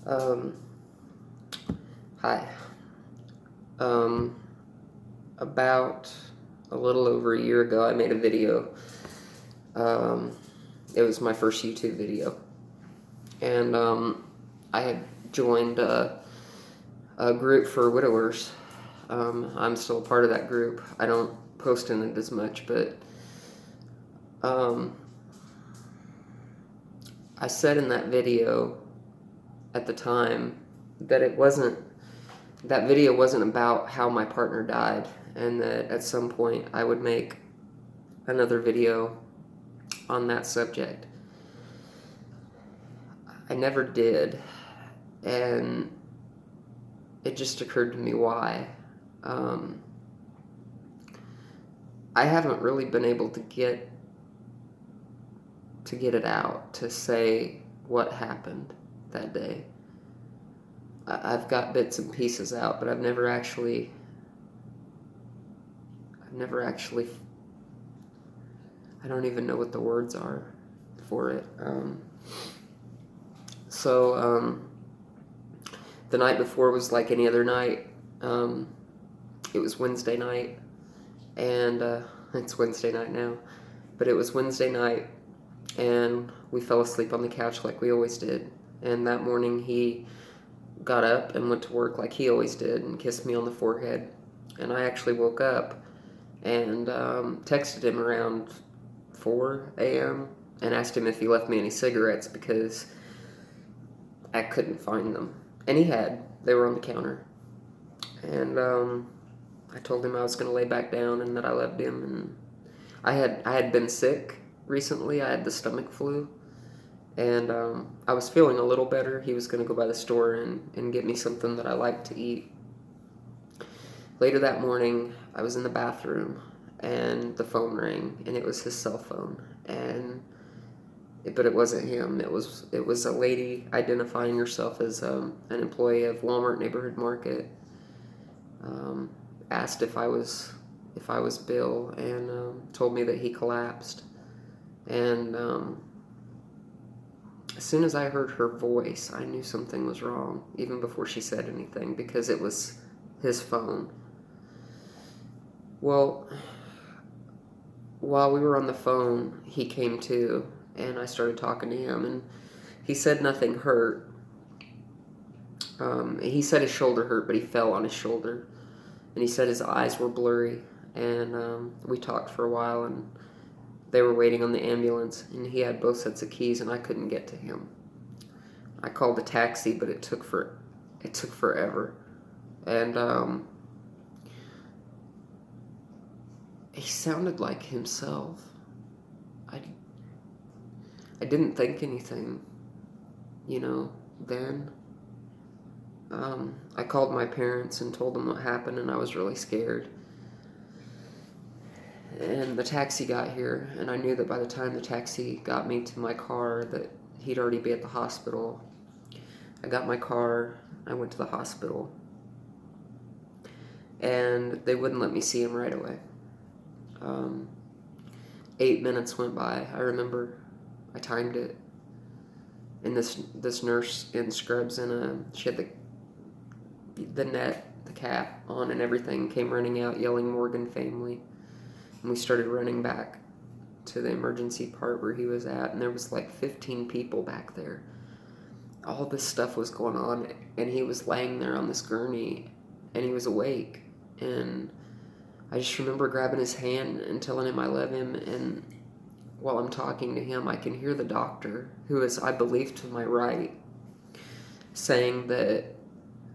Um, Hi. Um, about a little over a year ago, I made a video. Um, it was my first YouTube video. And I had joined a group for widowers. I'm still a part of that group. I don't post in it as much, but um, I said in that video at the time that that video wasn't about how my partner died, and that at some point I would make another video on that subject. I never did, and it just occurred to me why. Um, I haven't really been able to get it out, to say what happened that day. I've got bits and pieces out, but I've never actually I don't even know what the words are for it. So the night before was like any other night. It was Wednesday night, and it's Wednesday night now, but it was Wednesday night, and we fell asleep on the couch like we always did. And that morning he got up and went to work like he always did and kissed me on the forehead. And I actually woke up and texted him around 4 a.m. and asked him if he left me any cigarettes because I couldn't find them. And he had. They were on the counter. And I told him I was going to lay back down and that I loved him. And I had been sick recently. I had the stomach flu. And I was feeling a little better. He was going to go by the store and get me something that I like to eat. Later that morning, I was in the bathroom and the phone rang, and it was his cell phone. But it wasn't him. It was a lady identifying herself as an employee of Walmart Neighborhood Market. Um, Asked if I was Bill, and told me that he collapsed. And as soon as I heard her voice, I knew something was wrong, even before she said anything, because it was his phone. Well, while we were on the phone, he came to, and I started talking to him, and he said nothing hurt. He said his shoulder hurt, but he fell on his shoulder, and he said his eyes were blurry, and we talked for a while, and they were waiting on the ambulance, and he had both sets of keys, and I couldn't get to him. I called a taxi, but it took forever, and he sounded like himself. I didn't think anything, then. I called my parents and told them what happened, and I was really scared. And the taxi got here, and I knew that by the time the taxi got me to my car that he'd already be at the hospital. I got my car, I went to the hospital, and they wouldn't let me see him right away. 8 minutes went by. I remember I timed it. And this nurse in scrubs and she had the net, the cap on and everything, came running out yelling Morgan family. And we started running back to the emergency part where he was at, and there was like 15 people back there. All this stuff was going on, and he was laying there on this gurney, and he was awake. And I just remember grabbing his hand and telling him I love him, and while I'm talking to him, I can hear the doctor, who is, I believe, to my right, saying that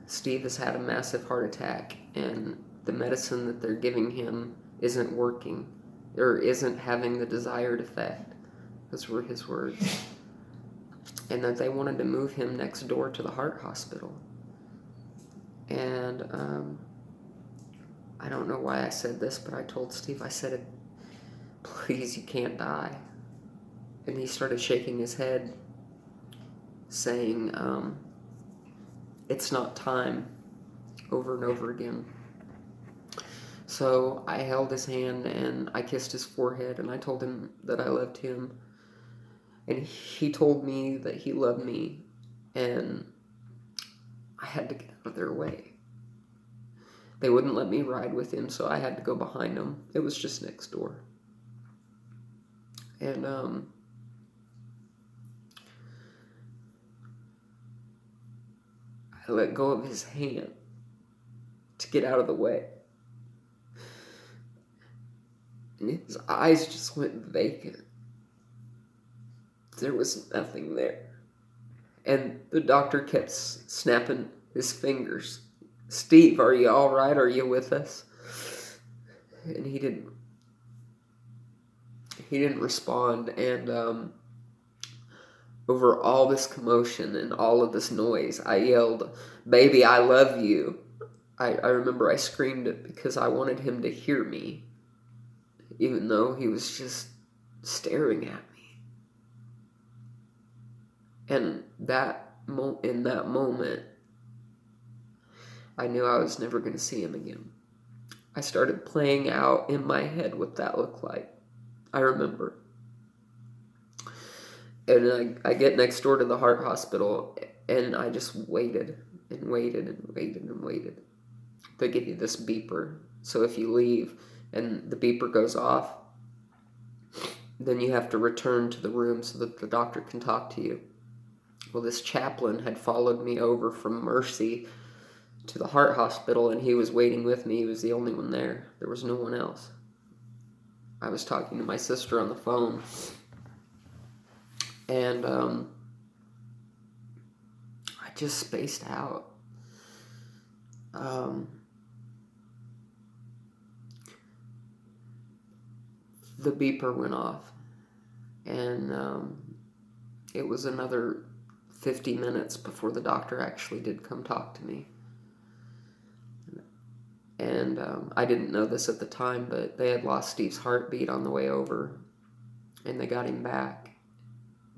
Steve has had a massive heart attack, and the medicine that they're giving him isn't working, or isn't having the desired effect. Those were his words. And that they wanted to move him next door to the heart hospital. And I don't know why I said this, but I told Steve, I said, please, you can't die. And he started shaking his head, saying, it's not time, over and over again. So I held his hand and I kissed his forehead, and I told him that I loved him. And he told me that he loved me. And I had to get out of their way. They wouldn't let me ride with him, so I had to go behind him. It was just next door. And I let go of his hand to get out of the way. And his eyes just went vacant. There was nothing there. And the doctor kept snapping his fingers. Steve, are you all right? Are you with us? And he didn't respond. And over all this commotion and all of this noise, I yelled, "Baby, I love you." I remember I screamed it because I wanted him to hear me, even though he was just staring at me. And in that moment, I knew I was never going to see him again. I started playing out in my head what that looked like. I remember. And I get next door to the heart hospital, and I just waited and waited and waited and waited. They give you this beeper. So if you leave and the beeper goes off, then you have to return to the room so that the doctor can talk to you. Well, this chaplain had followed me over from Mercy to the heart hospital, and he was waiting with me. He was the only one there. There was no one else. I was talking to my sister on the phone, and I just spaced out. The beeper went off, and it was another 50 minutes before the doctor actually did come talk to me. And I didn't know this at the time, but they had lost Steve's heartbeat on the way over, and they got him back.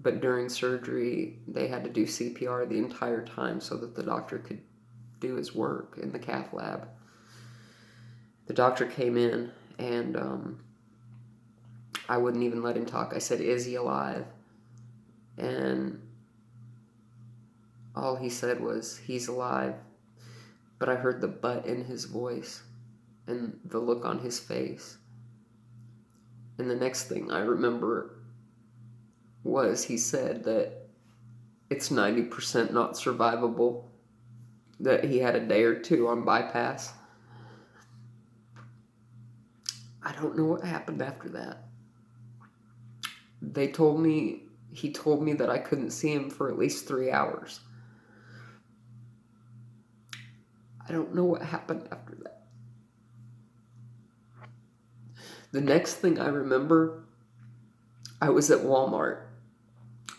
But during surgery, they had to do CPR the entire time so that the doctor could do his work in the cath lab. The doctor came in, and I wouldn't even let him talk. I said, "Is he alive?" And all he said was, "He's alive." But I heard the but in his voice and the look on his face. And the next thing I remember was he said that it's 90% not survivable, that he had a day or two on bypass. I don't know what happened after that. He told me that I couldn't see him for at least 3 hours. I don't know what happened after that. The next thing I remember, I was at Walmart.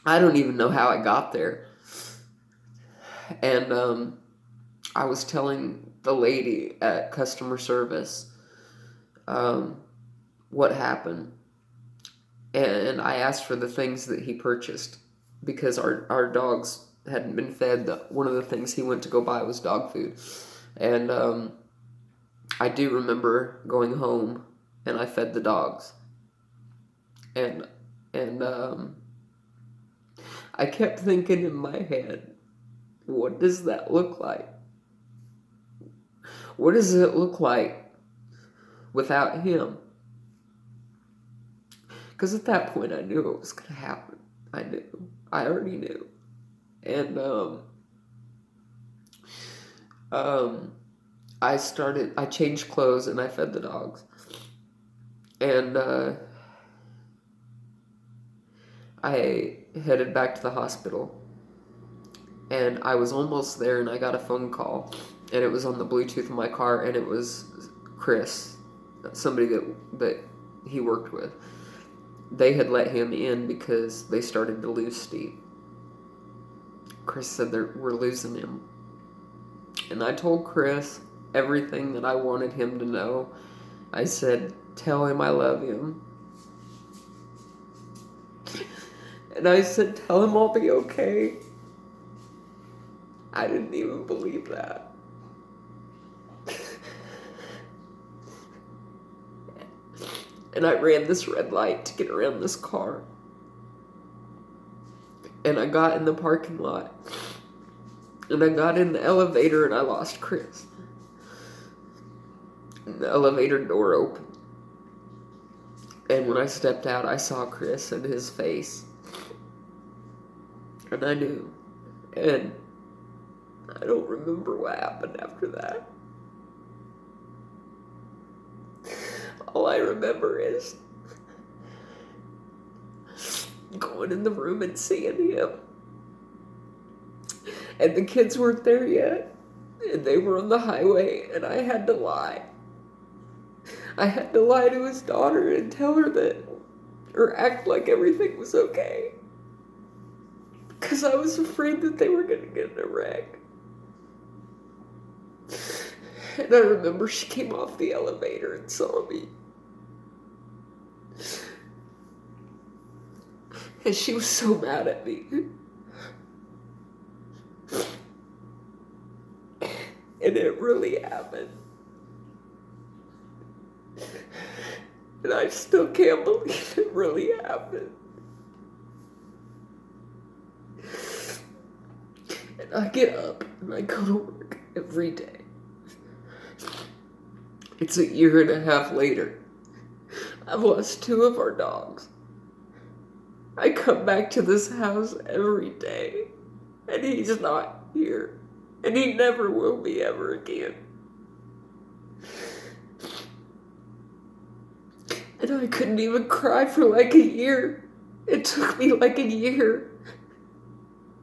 I don't even know how I got there. And I was telling the lady at customer service what happened. And I asked for the things that he purchased because our dogs hadn't been fed. One of the things he went to go buy was dog food. And I do remember going home and I fed the dogs. And I kept thinking in my head, what does that look like? What does it look like without him? Because at that point I knew it was going to happen. I knew. I already knew. And I changed clothes and I fed the dogs. And I headed back to the hospital. And I was almost there and I got a phone call. And it was on the Bluetooth of my car, and it was Chris, somebody that he worked with. They had let him in because they started to lose Steve. Chris said we're losing him. And I told Chris everything that I wanted him to know. I said, "Tell him I love him." And I said, "Tell him I'll be okay." I didn't even believe that. And I ran this red light to get around this car. And I got in the parking lot. And I got in the elevator and I lost Chris. And the elevator door opened. And when I stepped out, I saw Chris and his face. And I knew. And I don't remember what happened after that. All I remember is going in the room and seeing him. And the kids weren't there yet. And they were on the highway, and I had to lie. I had to lie to his daughter and tell her that, or act like everything was okay. Because I was afraid that they were going to get in a wreck. And I remember she came off the elevator and saw me. And she was so mad at me. And it really happened. And I still can't believe it really happened. And I get up and I go to work every day. It's a year and a half later. I've lost 2 of our dogs. I come back to this house every day, and he's not here. And he never will be ever again. And I couldn't even cry for like a year. It took me like a year.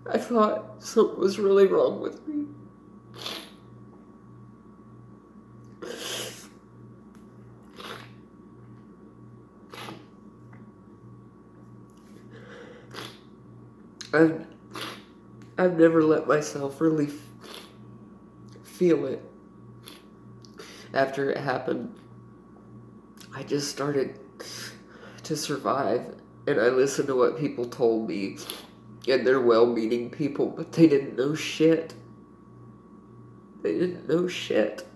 I thought something was really wrong with me. I've never let myself really feel it. After it happened, I just started to survive, and I listened to what people told me, and they're well-meaning people, but they didn't know shit. They didn't know shit.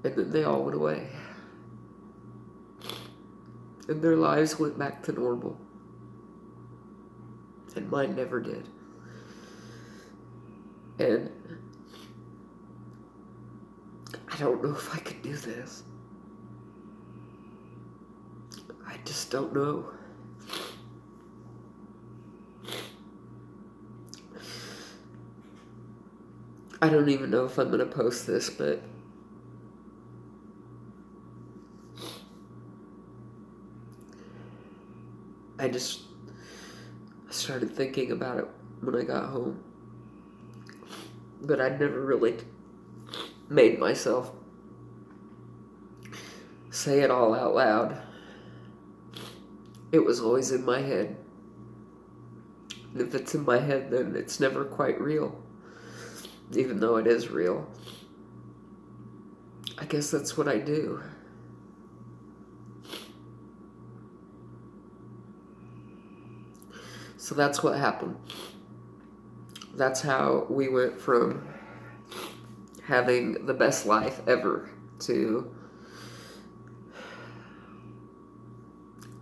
And then they all went away. And their lives went back to normal. And mine never did. And I don't know if I could do this. I just don't know. I don't even know if I'm going to post this, but I started thinking about it when I got home. But I'd never really made myself say it all out loud. It was always in my head. And if it's in my head, then it's never quite real. Even though it is real. I guess that's what I do. So that's what happened. That's how we went from having the best life ever to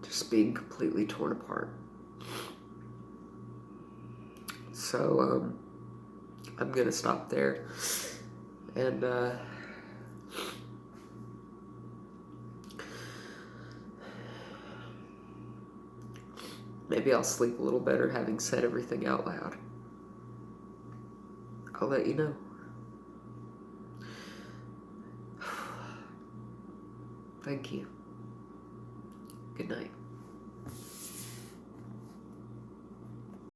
just being completely torn apart. So, I'm gonna stop there, and maybe I'll sleep a little better having said everything out loud. I'll let you know. Thank you. Good night.